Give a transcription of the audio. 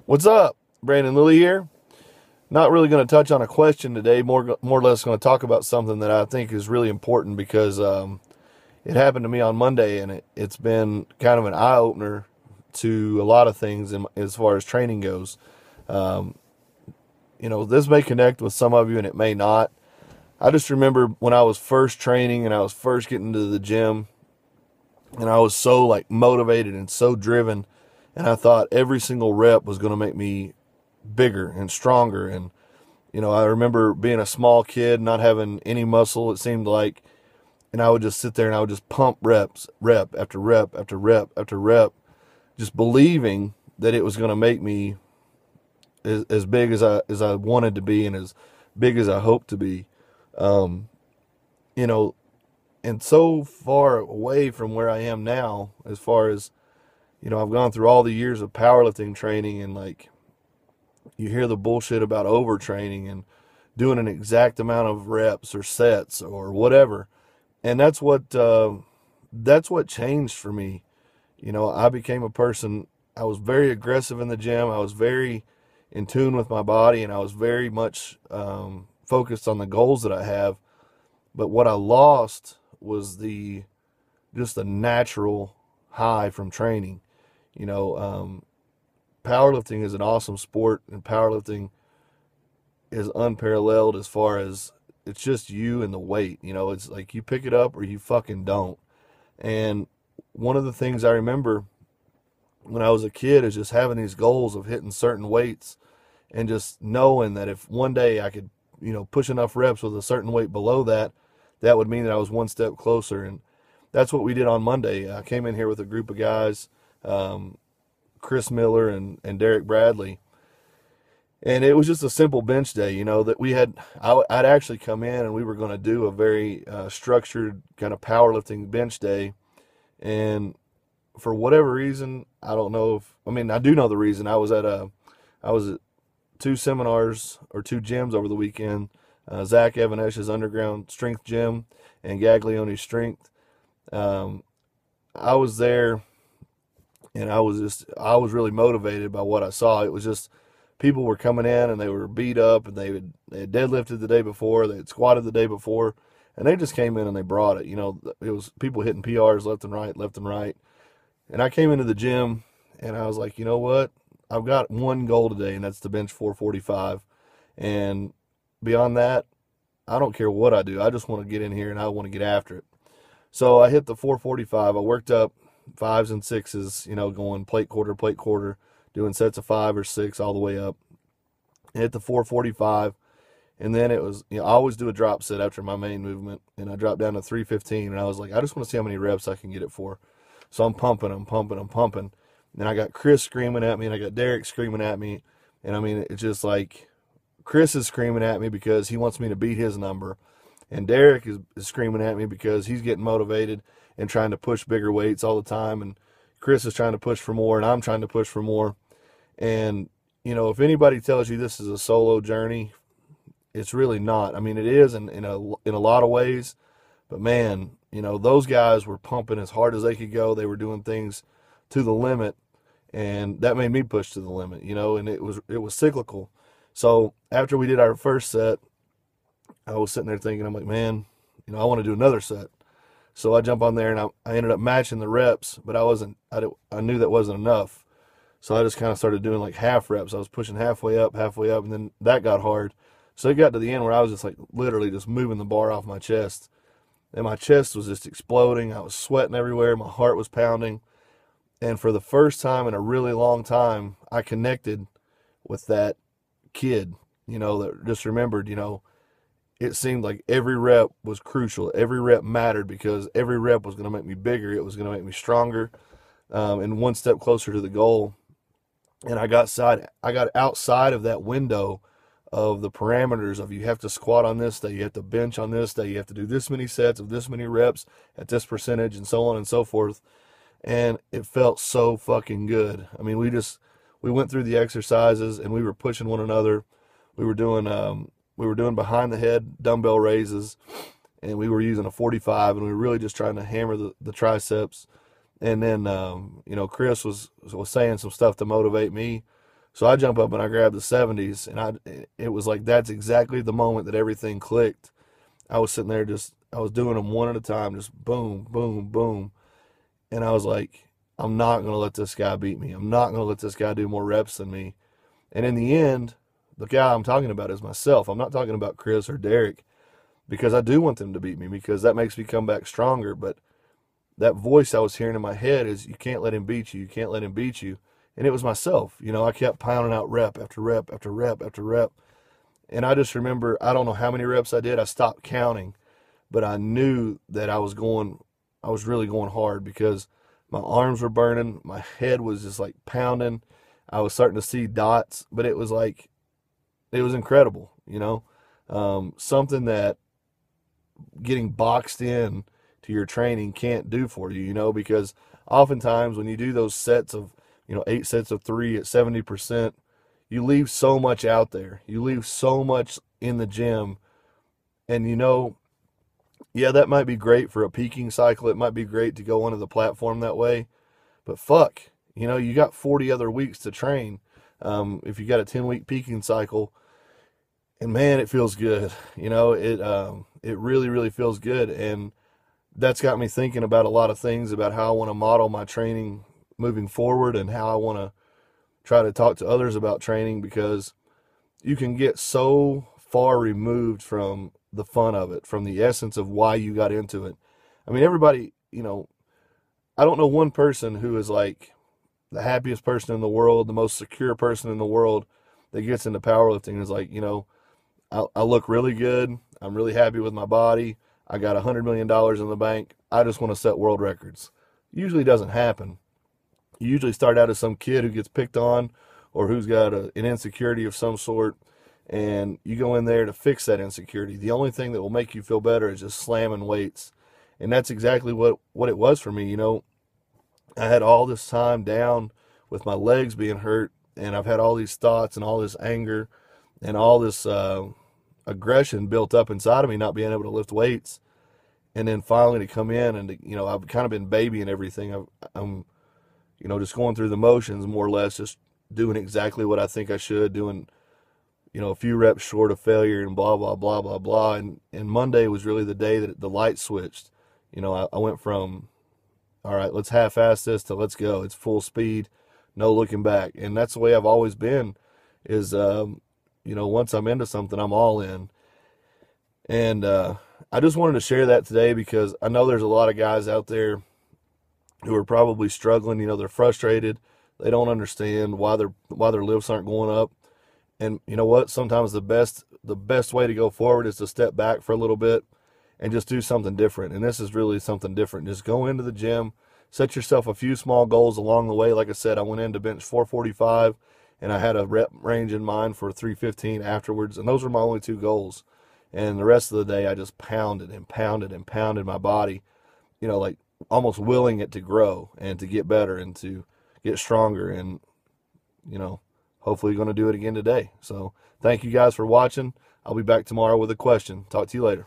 What's up? Brandon Lilly here. Not really going to touch on a question today. More or less going to talk about something that I think is really important because it happened to me on Monday, and it's been kind of an eye opener to a lot of things as far as training goes. Um, this may connect with some of you, and it may not. I just remember when I was first training and I was first getting to the gym, and I was so like motivated and so driven, and I thought every single rep was going to make me bigger and stronger. And I remember being a small kid, not having any muscle, it seemed like, and I would just sit there and I would just pump reps, rep after rep after rep after rep, just believing that it was going to make me as big as I wanted to be and as big as I hoped to be. Um, you know, and so far away from where I am now, as far as, I've gone through all the years of powerlifting training, and like, you hear the bullshit about overtraining and doing an exact amount of reps or sets or whatever. And that's what changed for me. I became a person. I was very aggressive in the gym. I was very in tune with my body, and I was very much focused on the goals that I have. But what I lost was just the natural high from training. You know, um, Powerlifting is an awesome sport, and powerlifting is unparalleled as far as it's just you and the weight. It's like you pick it up or you fucking don't. And one of the things I remember when I was a kid is just having these goals of hitting certain weights and just knowing that if one day I could, push enough reps with a certain weight below that, that would mean that I was one step closer. And that's what we did on Monday. I came in here with a group of guys, um, Chris Miller and Derek Bradley. And it was just a simple bench day, that we had. I'd actually come in and we were going to do a very structured kind of powerlifting bench day. And for whatever reason, I don't know I do know the reason. I was at two seminars or two gyms over the weekend, Zach Evanesh's Underground Strength Gym and Gaglioni's Strength. Um, I was there, and I was really motivated by what I saw. It was just people were coming in and they were beat up, and they had deadlifted the day before, they had squatted the day before, and they just came in and they brought it. It was people hitting PRs left and right, left and right. And I came into the gym and I was like, you know what? I've got one goal today, and that's to bench 445. And beyond that, I don't care what I do. I just want to get in here and I want to get after it. So I hit the 445. I worked up fives and sixes, going plate quarter, doing sets of 5 or 6 all the way up. I hit the 445, and then it was, I always do a drop set after my main movement, and I dropped down to 315, and I was like, I just want to see how many reps I can get it for. So I'm pumping, I'm pumping, I'm pumping. And I got Chris screaming at me, and I got Derek screaming at me. And I mean, it's just like Chris is screaming at me because he wants me to beat his number. And Derek is screaming at me because he's getting motivated and trying to push bigger weights all the time. And Chris is trying to push for more, and I'm trying to push for more. And, if anybody tells you this is a solo journey, it's really not. I mean, it is in a lot of ways. But man, those guys were pumping as hard as they could go. They were doing things to the limit, and that made me push to the limit, and it was cyclical. So after we did our first set, I was sitting there thinking, I'm like, man, I want to do another set. So I jump on there, and I ended up matching the reps, but I knew that wasn't enough. So I just kind of started doing like half reps. I was pushing halfway up, and then that got hard. So it got to the end where I was just like literally just moving the bar off my chest. And my chest was just exploding. I was sweating everywhere. My heart was pounding. And for the first time in a really long time, I connected with that kid, that just remembered, it seemed like every rep was crucial. Every rep mattered because every rep was going to make me bigger. It was going to make me stronger, and one step closer to the goal. And I got outside of that window of the parameters of you have to squat on this day, you have to bench on this day, you have to do this many sets of this many reps at this percentage, and so on and so forth. And it felt so fucking good. I mean, we went through the exercises and we were pushing one another. We were doing behind the head dumbbell raises, and we were using a 45, and we were really just trying to hammer the triceps. And then Chris was saying some stuff to motivate me, So I jump up and I grab the 70s, and it was like that's exactly the moment that everything clicked. I was sitting there I was doing them one at a time, just boom, boom, boom. And I was like, I'm not going to let this guy beat me. I'm not going to let this guy do more reps than me. And in the end, the guy I'm talking about is myself. I'm not talking about Chris or Derek, because I do want them to beat me, because that makes me come back stronger. But that voice I was hearing in my head is, you can't let him beat you. You can't let him beat you. And it was myself. I kept pounding out rep after rep after rep after rep. And I just remember, I don't know how many reps I did. I stopped counting, but I knew that I was really going hard, because my arms were burning. My head was just like pounding. I was starting to see dots, but it was incredible, something that getting boxed in to your training can't do for you, because oftentimes when you do those sets of, 8 sets of 3 at 70%, you leave so much out there. You leave so much in the gym. And yeah, that might be great for a peaking cycle. It might be great to go onto the platform that way. But fuck, you got 40 other weeks to train. If you got a 10-week peaking cycle, and man, it feels good. It really, really feels good. And that's got me thinking about a lot of things, about how I want to model my training moving forward, and how I want to try to talk to others about training, because you can get so far removed from the fun of it, from the essence of why you got into it. I mean, everybody, I don't know one person who is like the happiest person in the world, the most secure person in the world, that gets into powerlifting and is like, I look really good. I'm really happy with my body. I got $100 million in the bank. I just want to set world records. Usually doesn't happen. You usually start out as some kid who gets picked on, or who's got an insecurity of some sort, and you go in there to fix that insecurity. The only thing that will make you feel better is just slamming weights. And that's exactly what it was for me. I had all this time down with my legs being hurt, and I've had all these thoughts and all this anger and all this aggression built up inside of me, not being able to lift weights. And then finally to come in and, I've kind of been babying everything. I'm just going through the motions, more or less, just doing exactly what I think I should, doing, a few reps short of failure, and blah, blah, blah, blah, blah. And Monday was really the day that the light switched. I went from, all right, let's half-ass this, to let's go. It's full speed, no looking back. And that's the way I've always been, is, once I'm into something, I'm all in. And I just wanted to share that today, because I know there's a lot of guys out there who are probably struggling. They're frustrated. They don't understand why their lifts aren't going up. And you know what? Sometimes the best way to go forward is to step back for a little bit and just do something different. And this is really something different. Just go into the gym, set yourself a few small goals along the way. Like I said, I went in to bench 445, and I had a rep range in mind for 315 afterwards. And those were my only 2 goals. And the rest of the day, I just pounded and pounded and pounded my body, like almost willing it to grow and to get better and to get stronger. And, hopefully going to do it again today. So thank you guys for watching. I'll be back tomorrow with a question. Talk to you later.